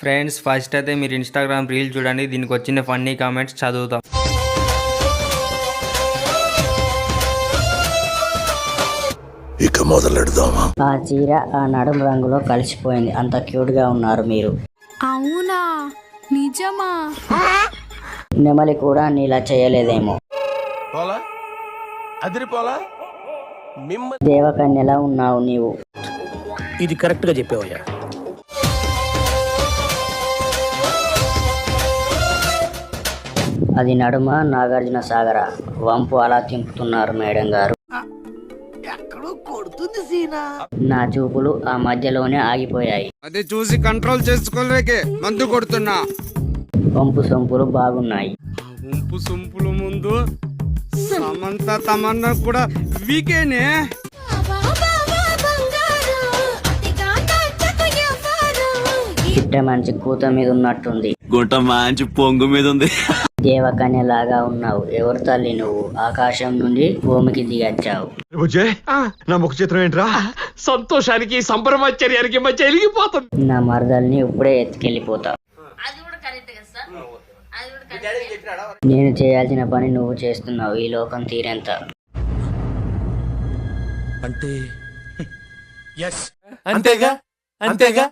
Friends first అయితే మీరు Instagram reel చూడండి, దీనికి వచ్చిన ఫన్నీ కామెంట్స్ చదువుతాం. ఇక మొదలెడదామా? ఆ చీర ఆ నడుము రంగులో కలిసిపోయింది. అంత క్యూట్ గా ఉన్నారు మీరు. అవునా, నిజమా? నెమలి కూడా నీలా చేయలేదేమో. దేవకన్యలా ఉన్నావు నీవు. ఇది కరెక్ట్ గా చెప్పావయ్యా. అది నడుమ నాగార్జున సాగర వంపు అలా తింపుతున్నారు మేడం గారు. నా చూపులు ఆ మధ్యలోనే ఆగిపోయాయి. అది చూసి కంట్రోల్ చేసుకోలేకే మందు కొడుతున్నా. వంపు సొంపులు బాగున్నాయి. ఉంపు సొంపుల ముందు సమంత తమన్నా కూడా వీకేనే. చిట్ట మంచి కూత మీద ఉన్నట్టుంది. గుంట మంచి పొంగు మీద ఉంది. దేవకన్య లాగా ఉన్నావు. ఎవరు తల్లి నువ్వు? ఆకాశం నుండి భూమికి దిగచ్చావు. నా ముఖ చిత్రం ఏంట్రా? సంతోషానికి సంభ్రమాశ్చర్యానికి మధ్య వెలిగిపోతుంది. నా మరదల్ని ఇప్పుడే ఎత్తుకెళ్ళిపోతా. నేను చేయాల్సిన పని నువ్వు చేస్తున్నావు. ఈ లోకం తీరెంత. అంటే అంతేగా అంతేగా.